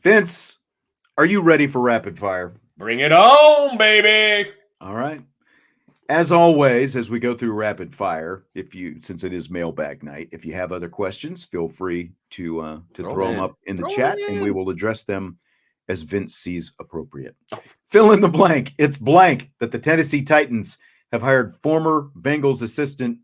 Vince, are you ready for rapid fire? Bring it on, baby. All right. As always, as we go through rapid fire, since it is mailbag night, if you have other questions, feel free to Throw throw them them in. up in the Throw them chat, and we in. will address them as Vince sees appropriate. Oh. Fill in the blank. It's blank that the Tennessee Titans have hired former Bengals assistant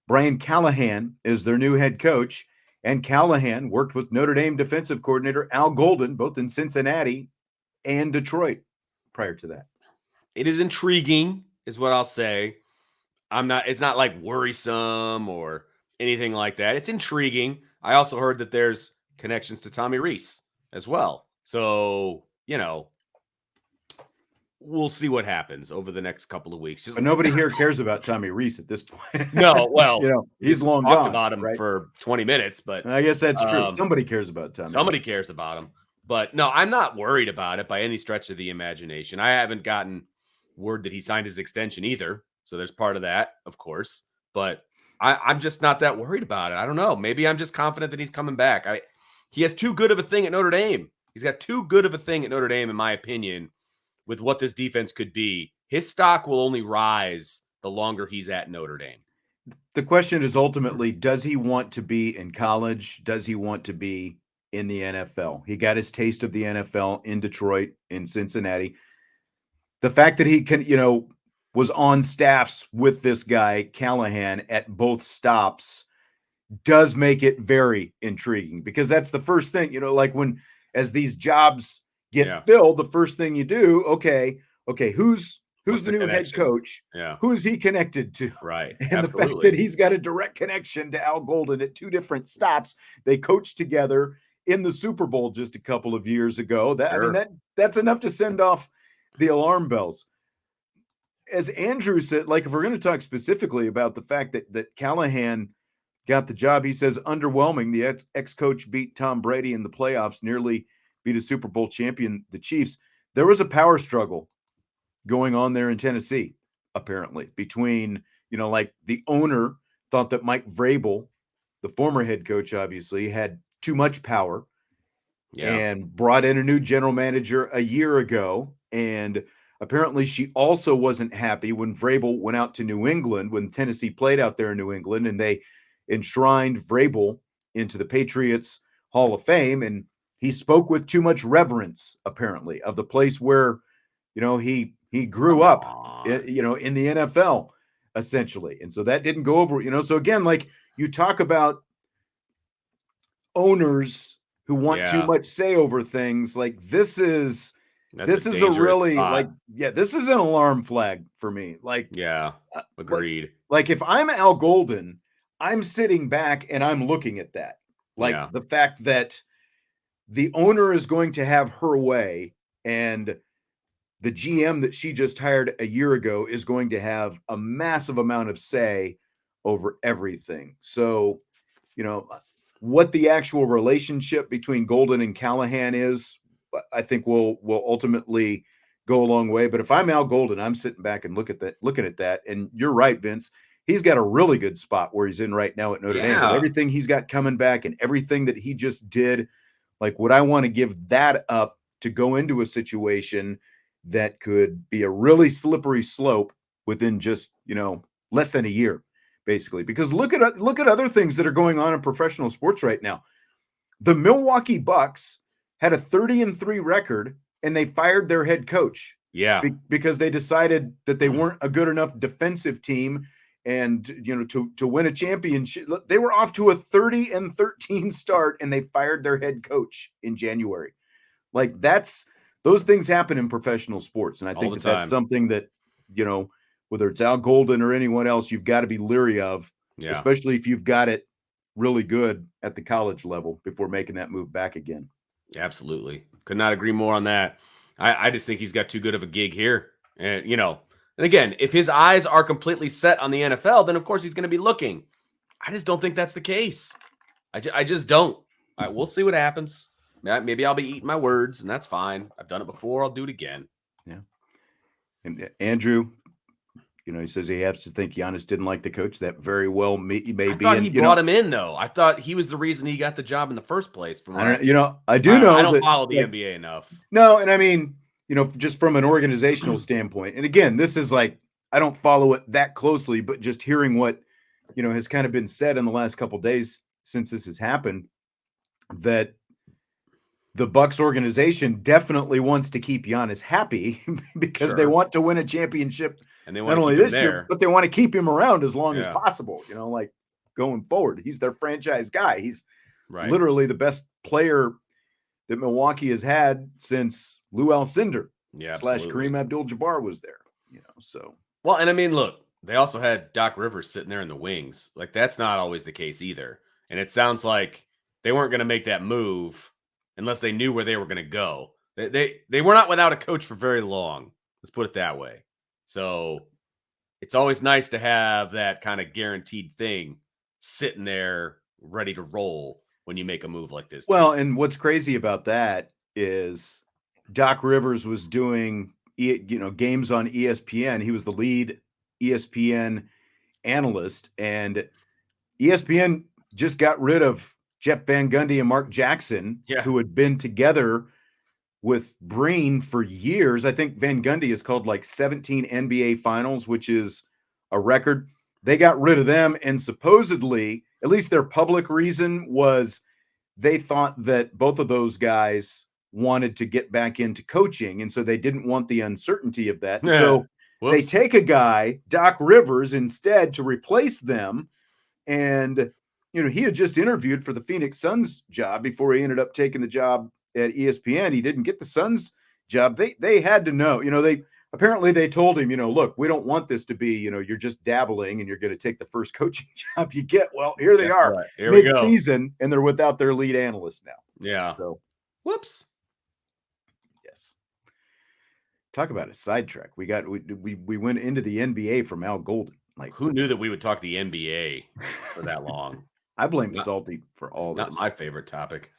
Brian Callahan as their new head coach, and Callahan worked with Notre Dame defensive coordinator Al Golden, both in Cincinnati and Detroit prior to that. It is intriguing, is what I'll say. It's not like worrisome or anything like that. It's intriguing. I also heard that there's connections to Tommy Rees as well. So, we'll see what happens over the next couple of weeks. But nobody here cares about Tommy Rees at this point. No, well, he's long talked gone. about him right? for 20 minutes, but I guess that's true. Somebody cares about Tommy. Somebody Rees. cares about him. But no, I'm not worried about it by any stretch of the imagination. I haven't gotten word that he signed his extension either. So there's part of that, of course. But I'm just not that worried about it. I don't know. Maybe I'm just confident that he's coming back. He has too good of a thing at Notre Dame. He's got too good of a thing at Notre Dame, in my opinion, with what this defense could be. His stock will only rise the longer he's at Notre Dame. The question is ultimately, does he want to be in college? Does he want to be in the NFL? He got his taste of the NFL in Detroit, in Cincinnati. The fact that he was on staffs with this guy, Callahan, at both stops does make it very intriguing, because that's the first thing, like as these jobs get filled, the first thing you do, okay, who's the new head coach? Yeah. Who is he connected to? Right. And Absolutely. the fact that he's got a direct connection to Al Golden at two different stops. They coached together in the Super Bowl just a couple of years ago. That's enough to send off the alarm bells. As Andrew said, like, if we're going to talk specifically about the fact that Callahan got the job, he says underwhelming. The ex-coach beat Tom Brady in the playoffs, nearly beat a Super Bowl champion, the Chiefs. There was a power struggle going on there in Tennessee, apparently, between, like, the owner thought that Mike Vrabel, the former head coach, obviously had too much power, and brought in a new general manager a year ago. And apparently she also wasn't happy when Vrabel went out to New England, when Tennessee played out there in New England, and they enshrined Vrabel into the Patriots Hall of Fame. And he spoke with too much reverence, apparently, of the place where, he grew up, in the NFL, essentially. And so that didn't go over, so again, like, you talk about owners who want too much say over things, like, this is a really spot. This is an alarm flag for me. Like, agreed. Like, if I'm Al Golden, I'm sitting back and I'm looking at that. Like, the fact that the owner is going to have her way, and the GM that she just hired a year ago is going to have a massive amount of say over everything. So, what the actual relationship between Golden and Callahan is, I think will ultimately go a long way. But if I'm Al Golden, I'm sitting back and looking at that. And you're right, Vince. He's got a really good spot where he's in right now at Notre Dame. With everything he's got coming back and everything that he just did, like, would I want to give that up to go into a situation that could be a really slippery slope within just, less than a year, basically? Because look at other things that are going on in professional sports right now. The Milwaukee Bucks had a 30-3 record, and they fired their head coach. Because they decided that they weren't a good enough defensive team, and to win a championship. They were off to a 30-13 start, and they fired their head coach in January. Like, those things happen in professional sports, and I think that's something that, whether it's Al Golden or anyone else, you've got to be leery of, especially if you've got it really good at the college level before making that move back again. Absolutely. Could not agree more on that. I just think he's got too good of a gig here. And, and again, if his eyes are completely set on the NFL, then of course he's going to be looking. I just don't think that's the case. I just don't. We'll see what happens. Maybe I'll be eating my words, and that's fine. I've done it before. I'll do it again. Yeah. And Andrew, he says he has to think Giannis didn't like the coach. That very well may be. I thought he brought him in, though. I thought he was the reason he got the job in the first place. From I do know. I don't follow the NBA enough. No, and I mean, just from an organizational standpoint. And again, this is like, I don't follow it that closely, but just hearing what, has kind of been said in the last couple of days since this has happened, that the Bucks organization definitely wants to keep Giannis happy because they want to win a championship, and they want not only this year, but they want to keep him around as long as possible. Like going forward, he's their franchise guy. He's literally the best player that Milwaukee has had since Lou Alcindor / Kareem Abdul-Jabbar was there. So well, and I mean, look, they also had Doc Rivers sitting there in the wings. Like that's not always the case either. And it sounds like they weren't going to make that move unless they knew where they were going to go. They were not without a coach for very long. Let's put it that way. So it's always nice to have that kind of guaranteed thing sitting there ready to roll when you make a move like this. Well, and what's crazy about that is Doc Rivers was doing, games on ESPN. He was the lead ESPN analyst, and ESPN just got rid of Jeff Van Gundy and Mark Jackson, who had been together with Breen for years. I think Van Gundy has called like 17 NBA finals, which is a record. They got rid of them, and supposedly, at least their public reason was they thought that both of those guys wanted to get back into coaching, and so they didn't want the uncertainty of that. Yeah. So they take a guy, Doc Rivers, instead to replace them. And, he had just interviewed for the Phoenix Suns job before he ended up taking the job at ESPN. He didn't get the Suns job. They had to know, they told him, look, we don't want this to be, you're just dabbling and you're going to take the first coaching job you get. Well, here they are, mid-season, and they're without their lead analyst now. Yeah. So, whoops. Yes. Talk about a sidetrack. We went into the NBA from Al Golden. Like, who knew that we would talk the NBA for that long? I blame Salty for all this. Not my favorite topic.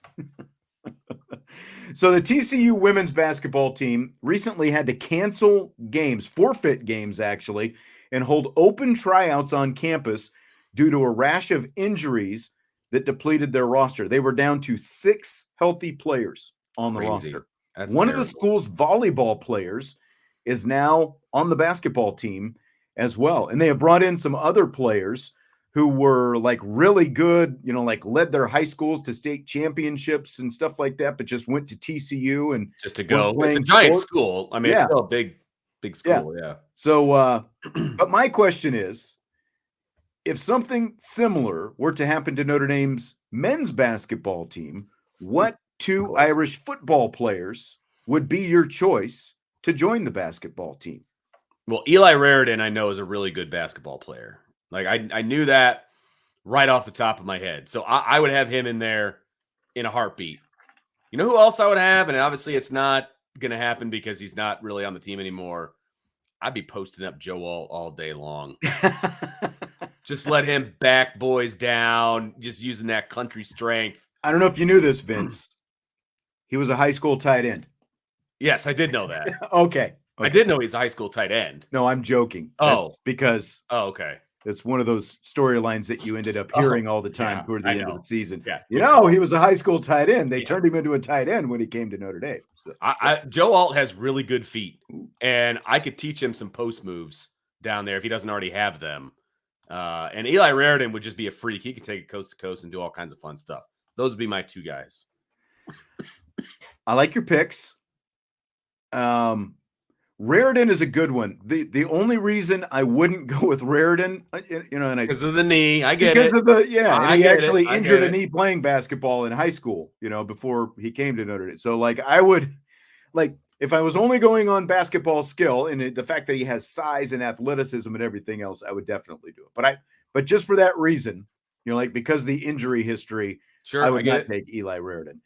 So the TCU women's basketball team recently had to cancel games, forfeit games actually, and hold open tryouts on campus due to a rash of injuries that depleted their roster. They were down to 6 healthy players on the roster. That's One terrible. of the school's volleyball players is now on the basketball team as well. And they have brought in some other players who were like really good, like led their high schools to state championships and stuff like that, but just went to TCU and just to go. It's a giant school. I mean, it's still a big school. Yeah. So, but my question is, if something similar were to happen to Notre Dame's men's basketball team, what 2 Irish football players would be your choice to join the basketball team? Well, Eli Raridon, I know, is a really good basketball player. Like I knew that right off the top of my head. So I would have him in there in a heartbeat. You know who else I would have? And obviously it's not going to happen because he's not really on the team anymore. I'd be posting up Joe all day long. Just let him back boys down, just using that country strength. I don't know if you knew this, Vince. He was a high school tight end. Yes, I did know that. Okay. I did know he's a high school tight end. No, I'm joking. That's because okay. It's one of those storylines that you ended up hearing all the time toward the end of the season. Yeah. He was a high school tight end. They turned him into a tight end when he came to Notre Dame. So, Joe Alt has really good feet, and I could teach him some post moves down there if he doesn't already have them. And Eli Raridon would just be a freak. He could take it coast to coast and do all kinds of fun stuff. Those would be my 2 guys. I like your picks. Raridon is a good one. The only reason I wouldn't go with Raridon, and because of the knee, I get it. And he actually injured a knee playing basketball in high school, before he came to Notre Dame. So I would if I was only going on basketball skill and the fact that he has size and athleticism and everything else, I would definitely do it. But just for that reason, because of the injury history, I would not take Eli Raridon.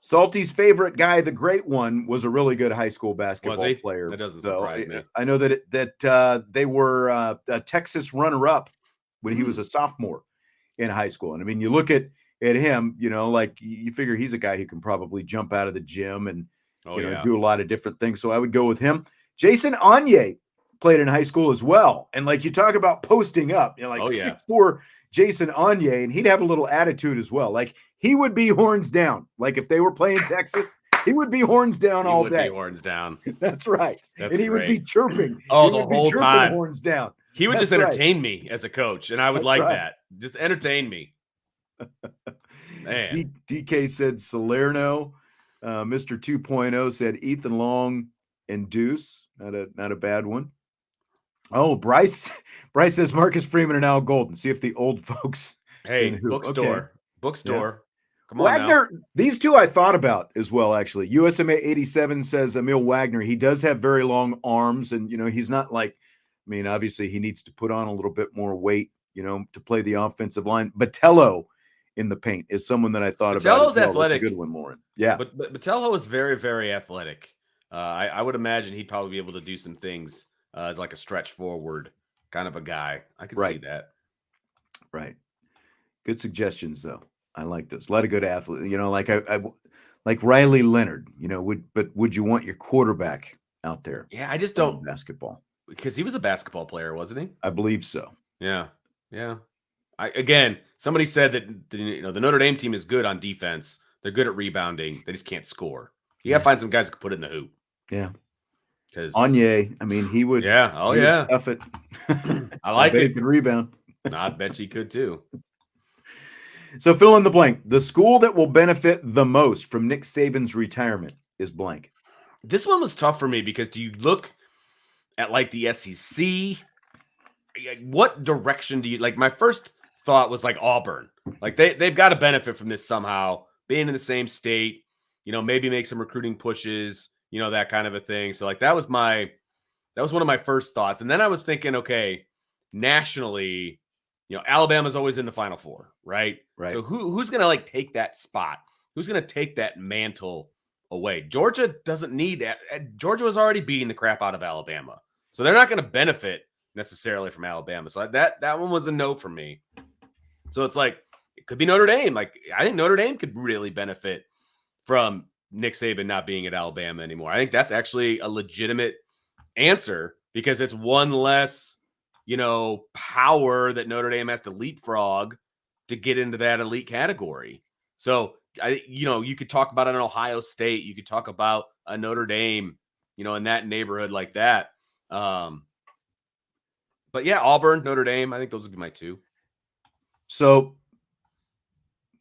Salty's favorite guy, the great one, was a really good high school basketball player. That doesn't surprise me. I know that they were a Texas runner-up when he was a sophomore in high school. And I mean, you look at him, you figure he's a guy who can probably jump out of the gym and do a lot of different things. So I would go with him. Jason Onye played in high school as well. And like you talk about posting up, 6'4" Jason Onye, and he'd have a little attitude as well. Like he would be horns down. Like if they were playing Texas, he would be horns down all day. He would be horns down. That's right. That's and he would be chirping. Oh, he the whole time. Horns down. He would just entertain me as a coach, and I would like that. Just entertain me. Man. DK said Salerno. Mr. 2.0 said Ethan Long and Deuce. Not a bad one. Oh, Bryce says Marcus Freeman and Al Golden. See if the old folks. Hey, bookstore. Yeah. Come on, Wagner. now. These two I thought about as well. Actually, USMA 87 says Emil Wagner. He does have very long arms, and he's not like. I mean, obviously, he needs to put on a little bit more weight, to play the offensive line. Botelho in the paint is someone that I thought about. Botelho's athletic. A good one, Lauren. Yeah, but Botelho is very, very athletic. I would imagine he'd probably be able to do some things as like a stretch forward kind of a guy. I could see that. Right. Good suggestions, though. I like those. A lot of good athletes. Like Riley Leonard. Would you want your quarterback out there? Yeah, I just don't basketball because he was a basketball player, wasn't he? I believe so. Yeah. Again, somebody said that the Notre Dame team is good on defense. They're good at rebounding. They just can't score. You got to find some guys who can put it in the hoop. Yeah. Because Onye, I mean, he would. Yeah. Oh, yeah. Tough it. I like it. He could rebound. I bet you could too. So fill in the blank. The school that will benefit the most from Nick Saban's retirement is blank. This one was tough for me because do you look at like the SEC? What direction do you like? My first thought was like Auburn. Like they've got to benefit from this somehow, being in the same state, maybe make some recruiting pushes, that kind of a thing. So like that was one of my first thoughts. And then I was thinking, okay, nationally, Alabama's always in the Final Four, right? Right. So who's going to like take that spot? Who's going to take that mantle away? Georgia doesn't need that. Georgia was already beating the crap out of Alabama. So they're not going to benefit necessarily from Alabama. So that one was a no for me. So it's like, it could be Notre Dame. Like, I think Notre Dame could really benefit from Nick Saban not being at Alabama anymore. I think that's actually a legitimate answer because it's one less, power that Notre Dame has to leapfrog to get into that elite category. So, you could talk about an Ohio State. You could talk about a Notre Dame, in that neighborhood like that. But yeah, Auburn, Notre Dame, I think those would be my two. So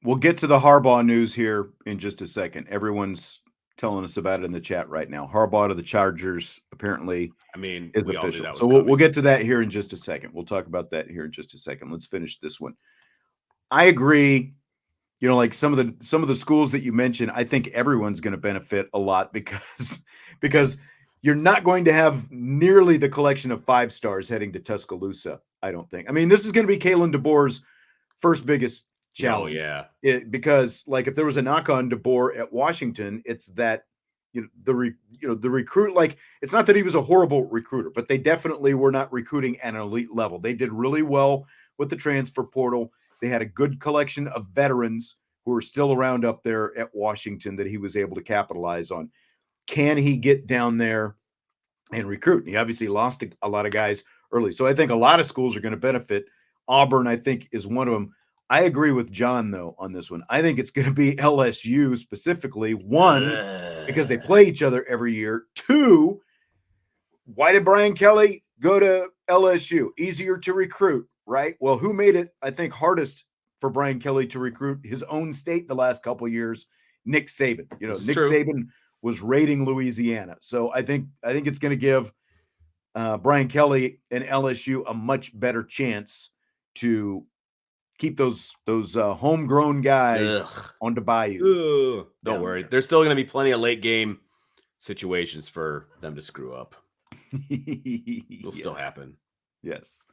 we'll get to the Harbaugh news here in just a second. Everyone's telling us about it in the chat right now. Harbaugh to the Chargers apparently is official. So we'll get to that here in just a second. We'll talk about that here in just a second. Let's finish this one. I agree. Like some of the schools that you mentioned, I think everyone's going to benefit a lot because you're not going to have nearly the collection of 5 stars heading to Tuscaloosa, I don't think. I mean, this is going to be Kalen DeBoer's first biggest challenge. Oh, yeah. Because like if there was a knock on DeBoer at Washington, it's that the recruit, like it's not that he was a horrible recruiter, but they definitely were not recruiting at an elite level. They did really well with the transfer portal. They had a good collection of veterans who are still around up there at Washington that he was able to capitalize on. Can he get down there and recruit? He obviously lost a lot of guys early. So I think a lot of schools are going to benefit. Auburn, I think, is one of them. I agree with John, though, on this one. I think it's going to be LSU specifically. 1, because they play each other every year. 2, why did Brian Kelly go to LSU? Easier to recruit, right? Well, who made it, I think, hardest for Brian Kelly to recruit his own state the last couple of years? Nick Saban. Nick Saban was raiding Louisiana. So I think it's going to give Brian Kelly and LSU a much better chance to keep those homegrown guys on the bayou. Don't worry. There's still going to be plenty of late game situations for them to screw up. It'll still happen. Yes.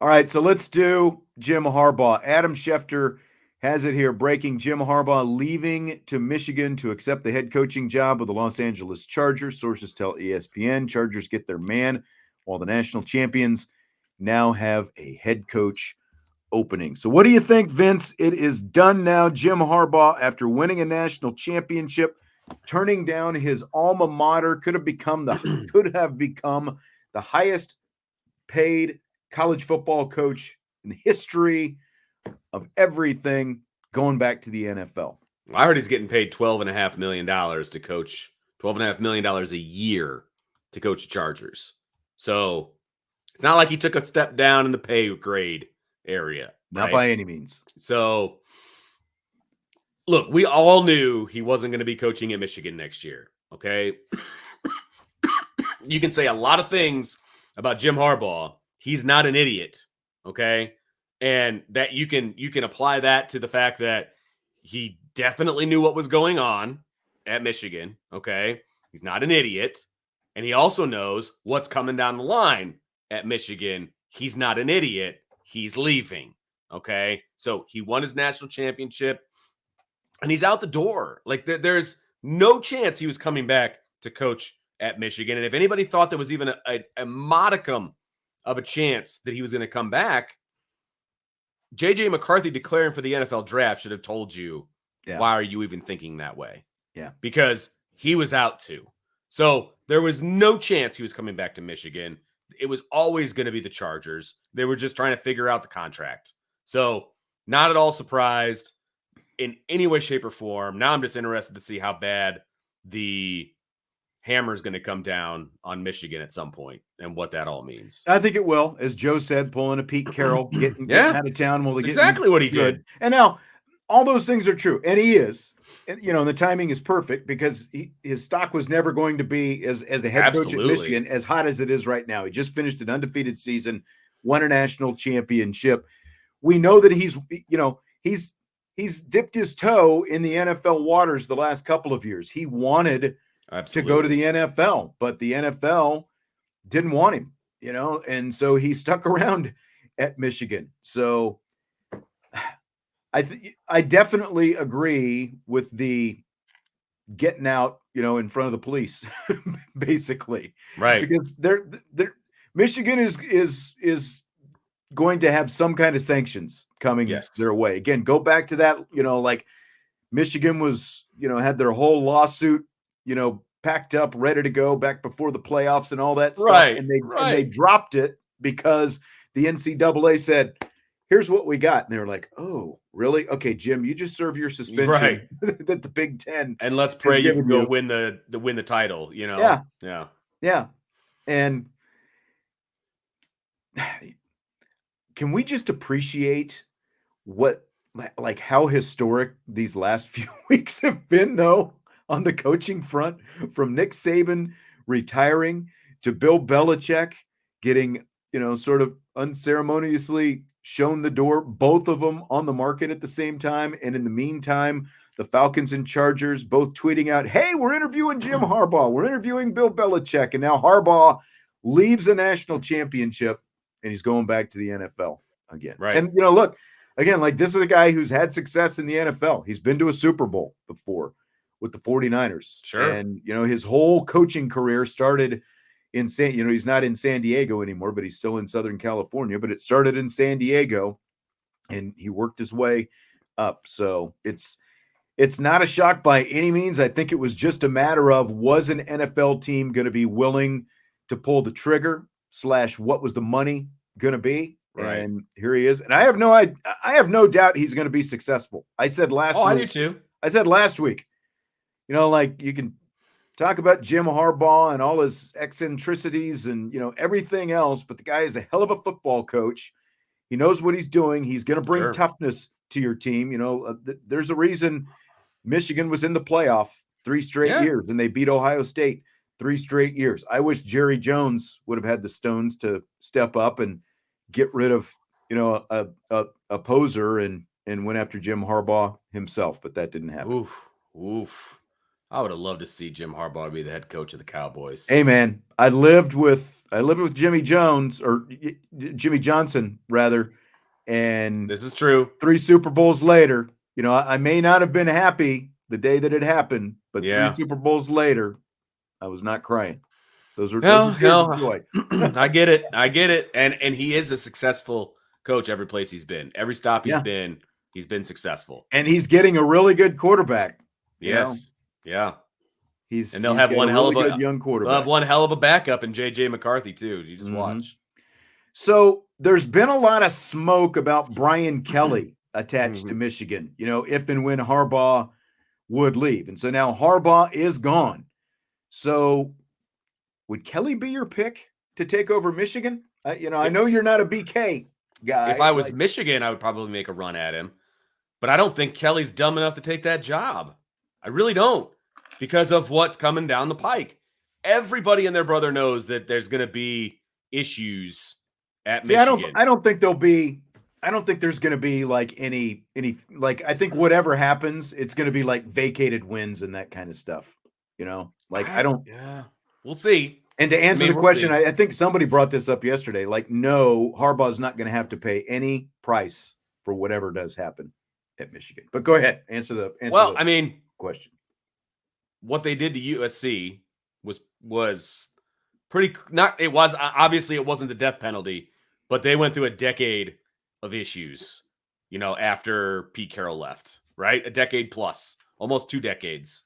All right, so let's do Jim Harbaugh. Adam Schefter has it here. Breaking: Jim Harbaugh leaving to Michigan to accept the head coaching job of the Los Angeles Chargers. Sources tell ESPN Chargers get their man, while the national champions now have a head coach opening. So what do you think, Vince? It is done now. Jim Harbaugh, after winning a national championship, turning down his alma mater, could have become the the highest paid college football coach in the history of everything going back to the NFL. I heard he's getting paid $12.5 million to coach, $12.5 million a year to coach Chargers. So it's not like he took a step down in the pay grade area. Not by any means. So look, we all knew he wasn't going to be coaching at Michigan next year. Okay. You can say a lot of things about Jim Harbaugh. He's not an idiot. Okay. And that you can apply that to the fact that he definitely knew what was going on at Michigan. Okay. He's not an idiot. And he also knows what's coming down the line at Michigan. He's not an idiot. He's leaving. Okay. So he won his national championship and he's out the door. Like there's no chance he was coming back to coach at Michigan. And if anybody thought there was even a modicum of a chance that he was going to come back, J.J. McCarthy declaring for the NFL draft should have told you, why are you even thinking that way? Yeah. Because he was out too. So there was no chance he was coming back to Michigan. It was always going to be the Chargers. They were just trying to figure out the contract. So not at all surprised in any way, shape, or form. Now I'm just interested to see how bad the hammer is going to come down on Michigan at some point and what that all means. I think it will. As Joe said, pulling a Pete Carroll, getting out of town. That's exactly what he did. And now all those things are true. And he is. You know, the timing is perfect because his stock was never going to be as a head coach at Michigan as hot as it is right now. He just finished an undefeated season, won a national championship. We know that he's dipped his toe in the NFL waters the last couple of years. He wanted to go to the NFL, but the NFL didn't want him, and so he stuck around at Michigan. So I definitely agree with the getting out, in front of the police, basically, right? Because Michigan is going to have some kind of sanctions coming their way. Again, go back to that, like Michigan was, had their whole lawsuit, packed up, ready to go back before the playoffs and all that stuff. Right. And they dropped it because the NCAA said, here's what we got. And they were like, oh, really? Okay, Jim, you just serve your suspension that the Big Ten. And let's pray you can go win the title, Yeah. And can we just appreciate how historic these last few weeks have been, though, on the coaching front, from Nick Saban retiring to Bill Belichick getting, sort of unceremoniously shown the door, both of them on the market at the same time. And in the meantime, the Falcons and Chargers both tweeting out, hey, we're interviewing Jim Harbaugh. We're interviewing Bill Belichick. And now Harbaugh leaves a national championship and he's going back to the NFL again. Right. And, look, again, this is a guy who's had success in the NFL. He's been to a Super Bowl before with the 49ers. Sure. And, his whole coaching career started in he's not in San Diego anymore, but he's still in Southern California, but it started in San Diego and he worked his way up. So it's not a shock by any means. I think it was just a matter of, was an NFL team going to be willing to pull the trigger / what was the money going to be? Right. And here he is. And I have no doubt he's going to be successful. I said last week. I do too. I said last week, you can talk about Jim Harbaugh and all his eccentricities and, everything else, but the guy is a hell of a football coach. He knows what he's doing. He's going to bring toughness to your team. There's a reason Michigan was in the playoff 3 straight years and they beat Ohio State 3 straight years. I wish Jerry Jones would have had the stones to step up and get rid of, a poser and went after Jim Harbaugh himself, but that didn't happen. Oof. I would have loved to see Jim Harbaugh be the head coach of the Cowboys. Hey man, I lived with Jimmy Johnson rather, and this is true. 3 Super Bowls later, I may not have been happy the day that it happened, but 3 Super Bowls later, I was not crying. Those were joy. I get it. And he is a successful coach every place he's been. Every stop he's been successful. And he's getting a really good quarterback. Yes. Yeah. He's they'll have got one a hell really of good young they'll quarterback. have one hell of a backup in JJ McCarthy too. You just watch. So there's been a lot of smoke about Brian Kelly attached to Michigan, if and when Harbaugh would leave. And so now Harbaugh is gone. So would Kelly be your pick to take over Michigan? I know you're not a BK guy. If I was Michigan, I would probably make a run at him. But I don't think Kelly's dumb enough to take that job. I really don't, because of what's coming down the pike. Everybody and their brother knows that there's going to be issues at Michigan. I don't think there's going to be like any I think whatever happens, it's going to be like vacated wins and that kind of stuff. Yeah, we'll see. And to answer the question, I think somebody brought this up yesterday. Like, no, Harbaugh's not going to have to pay any price for whatever does happen at Michigan. But go ahead, answer the question. What they did to USC was pretty not. It was obviously it wasn't the death penalty, but they went through a decade of issues. After Pete Carroll left, right? A decade plus, almost 2 decades.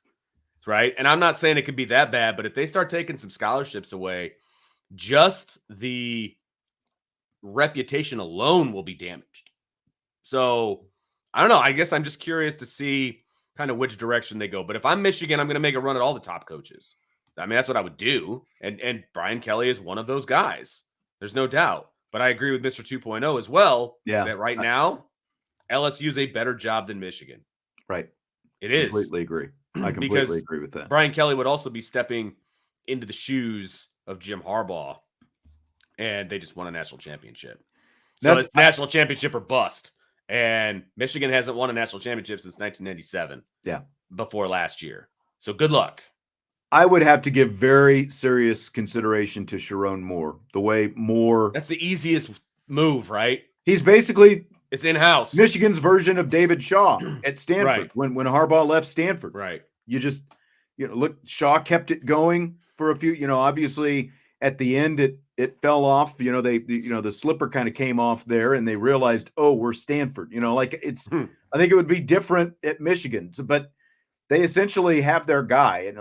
Right. And I'm not saying it could be that bad, but if they start taking some scholarships away, just the reputation alone will be damaged. So I don't know. I guess I'm just curious to see kind of which direction they go. But if I'm Michigan, I'm going to make a run at all the top coaches. I mean, that's what I would do. And Brian Kelly is one of those guys. There's no doubt. But I agree with Mr. 2.0 as well. Yeah. That right now, LSU is a better job than Michigan. Right. It is. Completely agree. I completely agree with that. Brian Kelly would also be stepping into the shoes of Jim Harbaugh, and they just won a national championship. So it's national championship or bust. And Michigan hasn't won a national championship since 1997. Yeah. Before last year. So good luck. I would have to give very serious consideration to Sharon Moore. The way Moore. That's the easiest move, right? He's basically. It's in-house. Michigan's version of David Shaw at Stanford. Right. When Harbaugh left Stanford. Right. You just, look, Shaw kept it going for a few, obviously at the end it fell off. The slipper kind of came off there and they realized, oh, we're Stanford. I think it would be different at Michigan. But they essentially have their guy and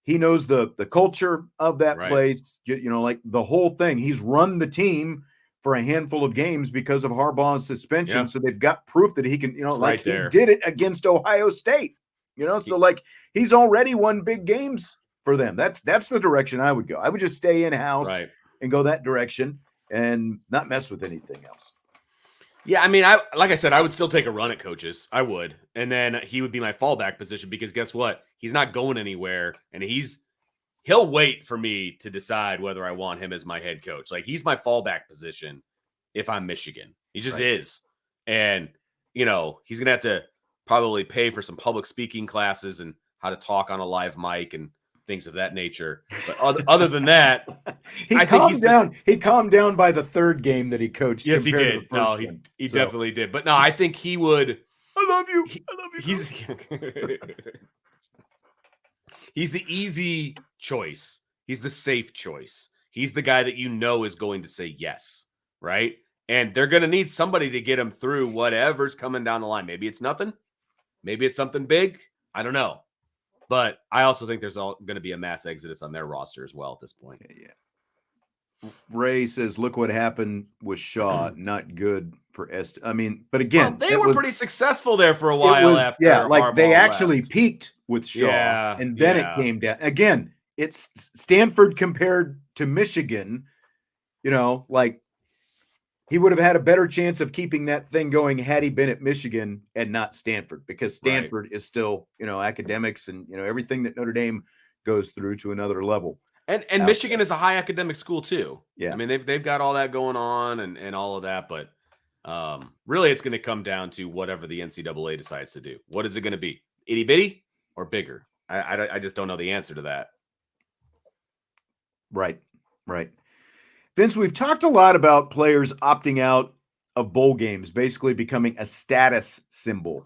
he knows the culture of that place, the whole thing. He's run the team for a handful of games because of Harbaugh's suspension. Yeah. So they've got proof that he can, he did it against Ohio State, so he's already won big games for them. That's the direction I would go. I would just stay in-house and go that direction and not mess with anything else. Yeah. I mean, like I said, I would still take a run at coaches. I would. And then he would be my fallback position because guess what? He's not going anywhere and he'll wait for me to decide whether I want him as my head coach. He's my fallback position if I'm Michigan. He just is. And, he's going to have to probably pay for some public speaking classes and how to talk on a live mic and things of that nature. But other than that, he calmed down by the third game that he coached. Yes, he did. No, he definitely did. But no, I think he would. I love you. I love you. He's the easy choice. He's the safe choice. He's the guy that is going to say yes, right? And they're going to need somebody to get him through whatever's coming down the line. Maybe it's nothing. Maybe it's something big. I don't know. But I also think there's going to be a mass exodus on their roster as well at this point. Yeah. Ray says, look what happened with Shaw. Not good for I mean, but again, they were pretty successful there for a while after. Yeah, they Harbaugh actually left. Peaked with Shaw, and then it came down. Again, it's Stanford compared to Michigan. He would have had a better chance of keeping that thing going had he been at Michigan and not Stanford, because Stanford is still, academics and, everything that Notre Dame goes through to another level. And Michigan is a high academic school too. Yeah. I mean, they've got all that going on and all of that, but really it's going to come down to whatever the NCAA decides to do. What is it going to be? Itty bitty or bigger? I just don't know the answer to that. Right. Vince, we've talked a lot about players opting out of bowl games, basically becoming a status symbol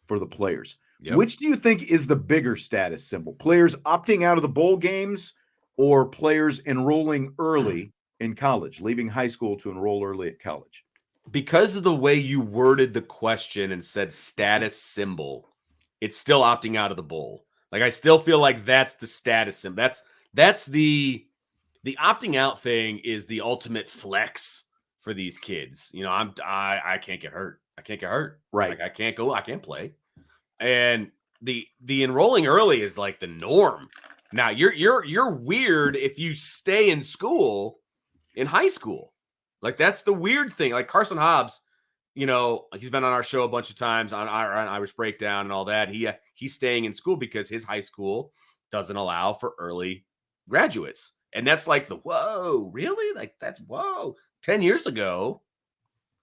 for the players. Yep. Which do you think is the bigger status symbol? Players opting out of the bowl games or players enrolling early in college, leaving high school to enroll early at college? Because of the way you worded the question and said status symbol, it's still opting out of the bowl. Like, I still feel like that's the status symbol. That's the opting out thing is the ultimate flex for these kids. You know, I can't get hurt. I can't get hurt. Right. Like, I can't play. And the enrolling early is like the norm. Now you're weird if you stay in school in high school. Like, that's the weird thing. Like Carson Hobbs, you know, he's been on our show a bunch of times on Irish Breakdown and all that. He's staying in school because his high school doesn't allow for early graduates. And that's like whoa, really? Like, that's whoa. 10 years ago,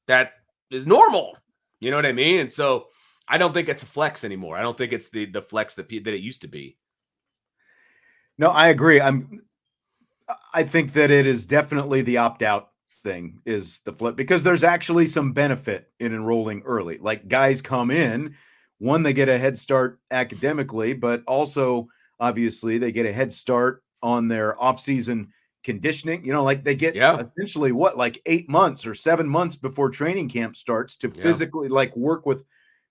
that is normal. You know what I mean? And so I don't think it's a flex anymore. I don't think it's the flex that it used to be. No, I agree. I think that it is definitely the opt-out thing is the flip, because there's actually some benefit in enrolling early. Like, guys come in, one, they get a head start academically, but also obviously they get a head start on their off-season conditioning. You know, like they get essentially like 8 months or 7 months before training camp starts to physically like work with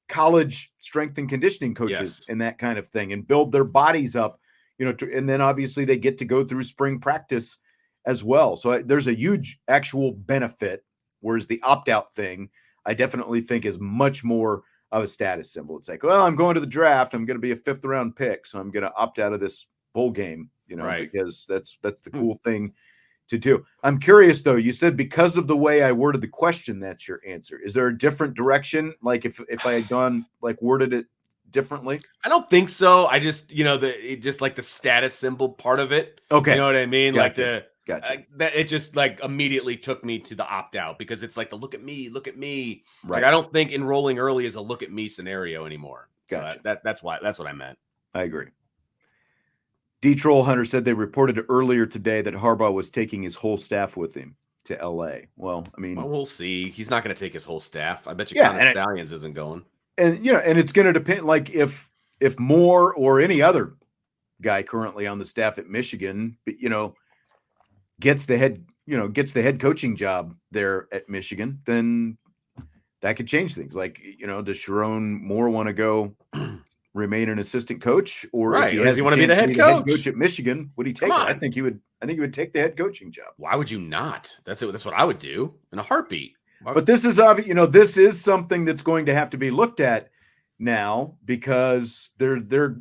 college strength and conditioning coaches and that kind of thing, and build their bodies up, you know, and then obviously they get to go through spring practice as well. So there's a huge actual benefit, whereas the opt-out thing, I definitely think is much more of a status symbol. It's like, well, I'm going to the draft. I'm going to be a 5th round pick, so I'm going to opt out of this bowl game, you know, because that's the cool thing to do. I'm curious though. You said because of the way I worded the question, that's your answer. Is there a different direction? Like if I had gone like worded it differently? I don't think so. I just, you know, just like the status symbol part of it. Okay. You know what I mean? Gotcha. Like that it just like immediately took me to the opt out, because it's like the look at me. Right. Like, I don't think enrolling early is a look at me scenario anymore. Gotcha. So that's what I meant. I agree. D Troll Hunter said they reported earlier today that Harbaugh was taking his whole staff with him to LA. Well, I mean, we'll see. He's not going to take his whole staff. I bet you Connor Stallions isn't going. And you know, and it's going to depend. Like if Moore or any other guy currently on the staff at Michigan, you know, gets the head coaching job there at Michigan, then that could change things. Like, you know, does Sharon Moore want to go remain an assistant coach, or if does he want to be the head coach at Michigan? Would he take it? I think he would take the head coaching job. Why would you not? That's it. That's what I would do in a heartbeat. But this is obvious, you know, this is something that's going to have to be looked at now, because they're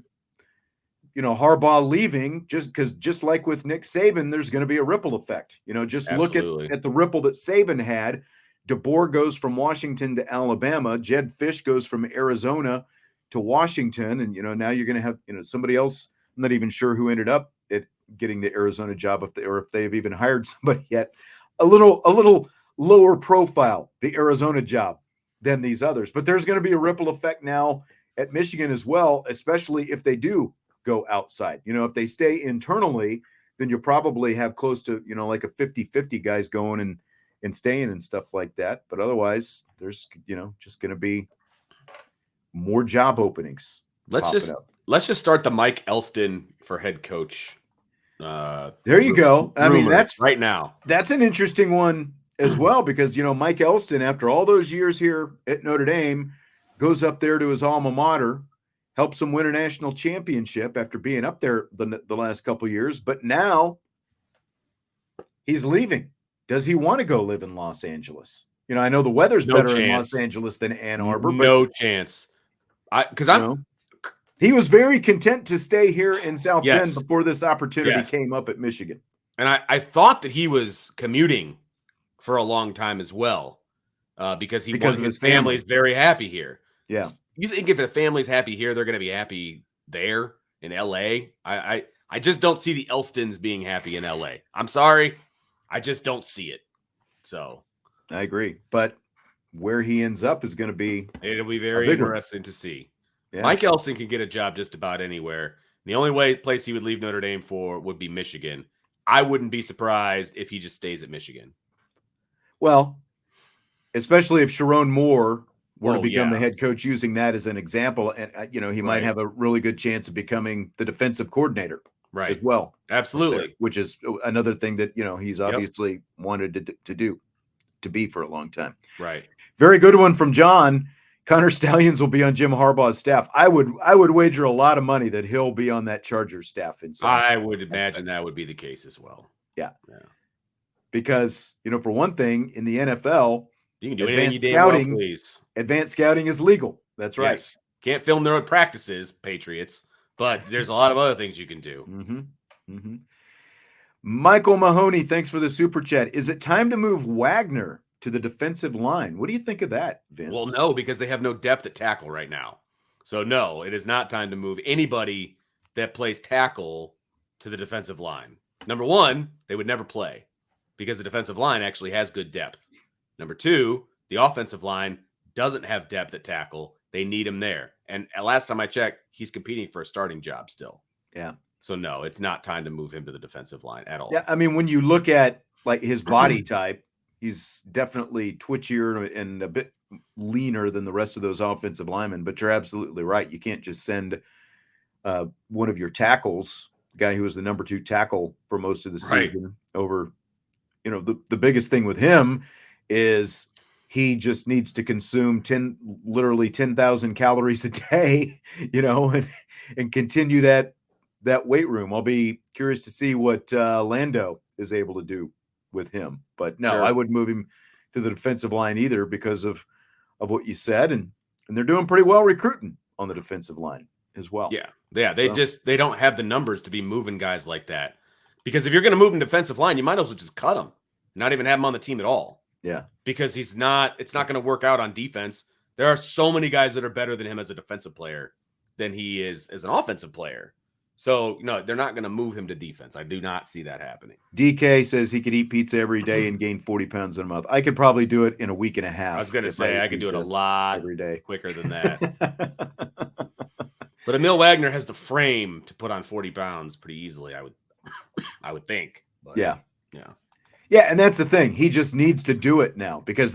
you know, Harbaugh leaving, just like with Nick Saban, there's going to be a ripple effect. You know, just look at the ripple that Saban had. DeBoer goes from Washington to Alabama. Jed Fish goes from Arizona to Washington. And, you know, now you're going to have, you know, somebody else. I'm not even sure who ended up at getting the Arizona job, if they've even hired somebody yet. A little lower profile, the Arizona job, than these others. But there's going to be a ripple effect now at Michigan as well, especially if they do go outside. You know, if they stay internally, then you'll probably have close to, you know, like a 50-50 guys going and staying and stuff like that. But otherwise, there's, you know, just going to be more job openings. Let's just start the Mike Elston for head coach. There you go. I mean, that's right now. That's an interesting one as well, because, you know, Mike Elston, after all those years here at Notre Dame, goes up there to his alma mater, helps him win a national championship after being up there the last couple of years. But now he's leaving. Does he want to go live in Los Angeles? You know, I know the weather's better in Los Angeles than Ann Arbor. But, no chance. He was very content to stay here in South Bend before this opportunity came up at Michigan. And I thought that he was commuting for a long time as well, because his family is very happy here. Yeah. You think if a family's happy here, they're going to be happy there in LA? I just don't see the Elstons being happy in LA. I'm sorry. I just don't see it. So I agree. But where he ends up is going to be, it'll be very interesting to see. Yeah. Mike Elston can get a job just about anywhere. The only place he would leave Notre Dame for would be Michigan. I wouldn't be surprised if he just stays at Michigan. Well, especially if Sharon Moore were to become the head coach, using that as an example, and you know, he might have a really good chance of becoming the defensive coordinator as well. Absolutely. Which is another thing that, you know, he's obviously wanted to be for a long time. Right. Very good one from John. Connor Stallions will be on Jim Harbaugh's staff. I would wager a lot of money that he'll be on that Chargers staff. I would imagine that would be the case as well. Yeah. Because, for one thing, in the NFL, you can do anything you damn well please. Advanced scouting is legal. That's right. Yes. Can't film their own practices, Patriots, but there's a lot of other things you can do. Mm-hmm. Mm-hmm. Michael Mahoney, thanks for the super chat. Is it time to move Wagner to the defensive line? What do you think of that, Vince? Well, no, because they have no depth at tackle right now. So, no, it is not time to move anybody that plays tackle to the defensive line. Number one, they would never play because the defensive line actually has good depth. Number two, the offensive line doesn't have depth at tackle. They need him there. And last time I checked, he's competing for a starting job still. Yeah. So, no, it's not time to move him to the defensive line at all. Yeah, I mean, when you look at like his body type, he's definitely twitchier and a bit leaner than the rest of those offensive linemen. But you're absolutely right. You can't just send one of your tackles, the guy who was the number 2 tackle for most of the season, over. The biggest thing with him is he just needs to consume literally 10,000 calories a day, and continue that weight room. I'll be curious to see what Lando is able to do with him. But no, Sure. I wouldn't move him to the defensive line either because of what you said. And they're doing pretty well recruiting on the defensive line as well. Yeah. They don't have the numbers to be moving guys like that. Because if you're going to move him defensive line, you might as well just cut him, not even have him on the team at all. Yeah. Because it's not going to work out on defense. There are so many guys that are better than him as a defensive player than he is as an offensive player. So, no, they're not going to move him to defense. I do not see that happening. DK says he could eat pizza every day and gain 40 pounds in a month. I could probably do it in a week and a half. I was going to say I could do it a lot every day quicker than that. But Emil Wagner has the frame to put on 40 pounds pretty easily, I would think. But, yeah. And that's the thing. He just needs to do it now because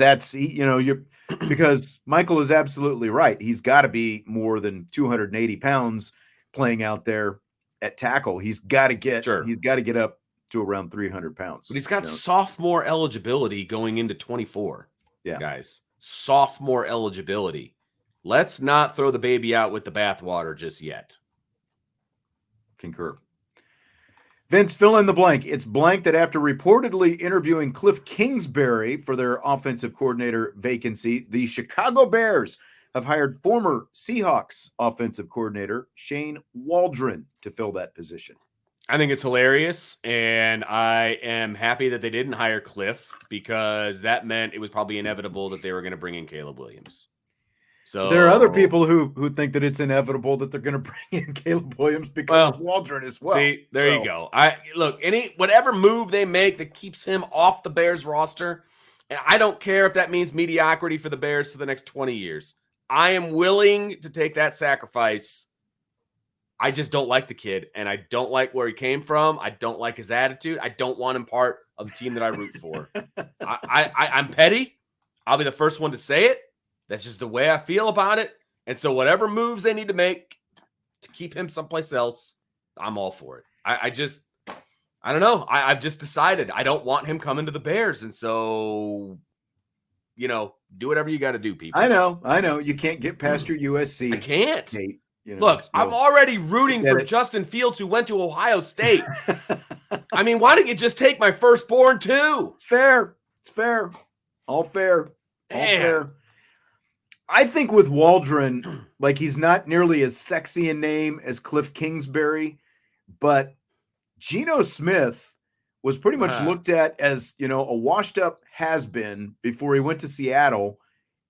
because Michael is absolutely right. He's got to be more than 280 pounds playing out there at tackle. He's got to get up to around 300 pounds. But he's got sophomore eligibility going into 24. Yeah. Guys, sophomore eligibility. Let's not throw the baby out with the bathwater just yet. Concur. Vince, fill in the blank. It's blank that after reportedly interviewing Cliff Kingsbury for their offensive coordinator vacancy, the Chicago Bears have hired former Seahawks offensive coordinator Shane Waldron to fill that position. I think it's hilarious, and I am happy that they didn't hire Cliff because that meant it was probably inevitable that they were going to bring in Caleb Williams. So there are other people who think that it's inevitable that they're going to bring in Caleb Williams because of Waldron as well. See, there you go. Whatever move they make that keeps him off the Bears roster, and I don't care if that means mediocrity for the Bears for the next 20 years. I am willing to take that sacrifice. I just don't like the kid, and I don't like where he came from. I don't like his attitude. I don't want him part of the team that I root for. I'm petty. I'll be the first one to say it. That's just the way I feel about it. And so whatever moves they need to make to keep him someplace else, I'm all for it. I don't know. I've just decided I don't want him coming to the Bears. And so, do whatever you got to do, people. I know. You can't get past your USC. I can't. Nate, Look, I'm already rooting for Justin Fields, who went to Ohio State. I mean, why don't you just take my firstborn too? It's fair. All fair. I think with Waldron, he's not nearly as sexy a name as Cliff Kingsbury, but Geno Smith was pretty much looked at as, a washed up has-been before he went to Seattle.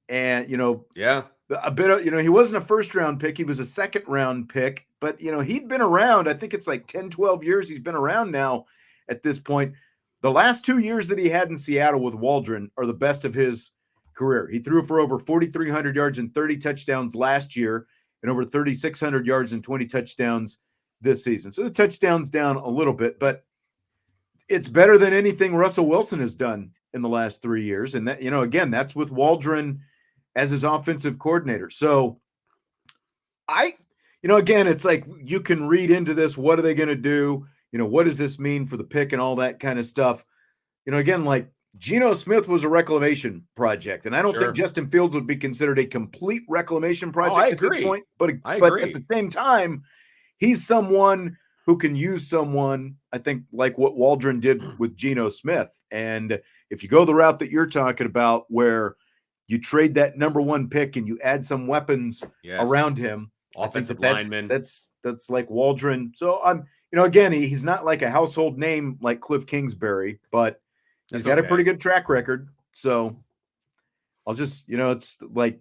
And, a bit of, he wasn't a first round pick. He was a second round pick, but, he'd been around. I think it's 10, 12 years he's been around now at this point. The last 2 years that he had in Seattle with Waldron are the best of his career. He threw for over 4,300 yards and 30 touchdowns last year and over 3,600 yards and 20 touchdowns this season. So the touchdowns down a little bit, but it's better than anything Russell Wilson has done in the last 3 years. And that, again, that's with Waldron as his offensive coordinator. So again, it's you can read into this. What are they going to do? What does this mean for the pick and all that kind of stuff? Again, Geno Smith was a reclamation project, and I don't think Sure. Justin Fields would be considered a complete reclamation project I at this agree. point. I But at agree. the same time, he's someone who can use someone, I think, like what Waldron did with Geno Smith. And if you go the route that you're talking about, where you trade that number 1 pick and you add some weapons around him, Offensive I think lineman. that's like Waldron. So again, he's not like a household name like Cliff Kingsbury, but he's got a pretty good track record. So I'll just, it's like,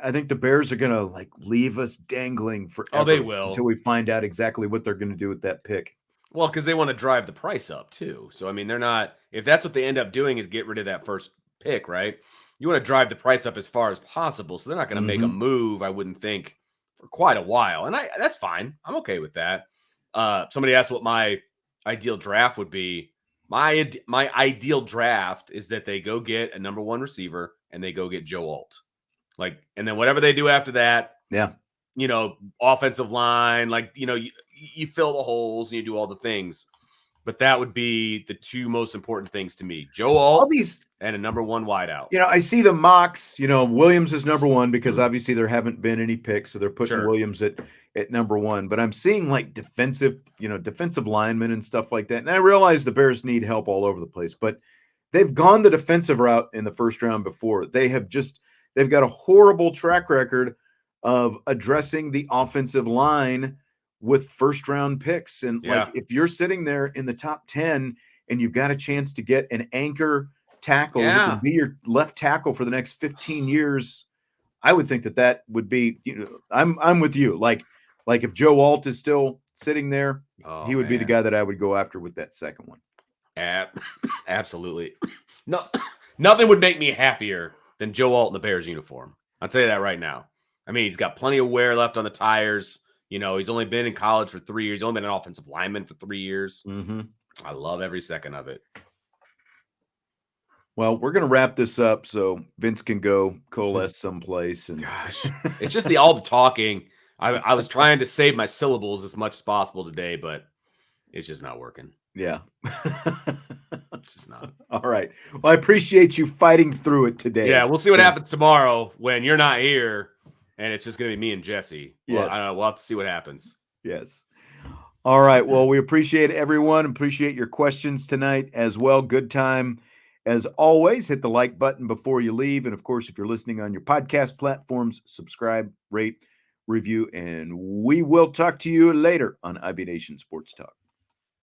I think the Bears are going to like leave us dangling forever. Oh, they will. Until we find out exactly what they're going to do with that pick. Well, because they want to drive the price up too. So, I mean, they're not, if that's what they end up doing is get rid of that first pick, right? You want to drive the price up as far as possible. So they're not going to make a move, I wouldn't think, for quite a while. And that's fine. I'm okay with that. Somebody asked what my ideal draft would be. My ideal draft is that they go get a number 1 receiver and they go get Joe Alt. And then whatever they do after that, offensive line, you fill the holes and you do all the things. But that would be the 2 most important things to me: Joe Alt and a number 1 wideout. I see the mocks. Williams is number 1 because obviously there haven't been any picks, so they're putting Williams at number 1. But I'm seeing like defensive linemen and stuff like that. And I realize the Bears need help all over the place, but they've gone the defensive route in the first round before. They've got a horrible track record of addressing the offensive line with first round picks. And like, if you're sitting there in the top 10 and you've got a chance to get an anchor tackle who can be your left tackle for the next 15 years, I would think that would be, I'm with you. Like if Joe Alt is still sitting there, he would be the guy that I would go after with that second one. Absolutely. No, nothing would make me happier than Joe Alt in the Bears uniform. I'll tell you that right now. I mean, he's got plenty of wear left on the tires. He's only been in college for 3 years. He's only been an offensive lineman for 3 years. Mm-hmm. I love every second of it. Well, we're going to wrap this up so Vince can go coalesce someplace. And gosh, it's just all the talking. I was trying to save my syllables as much as possible today, but it's just not working. Yeah. It's just not. All right. Well, I appreciate you fighting through it today. Yeah, we'll see what happens tomorrow when you're not here, and it's just going to be me and Jesse. Yes. Well, I don't know. We'll have to see what happens. Yes. All right. Well, we appreciate everyone. Appreciate your questions tonight as well. Good time. As always, hit the like button before you leave. And of course, if you're listening on your podcast platforms, subscribe, rate, review, and we will talk to you later on IB Nation Sports Talk.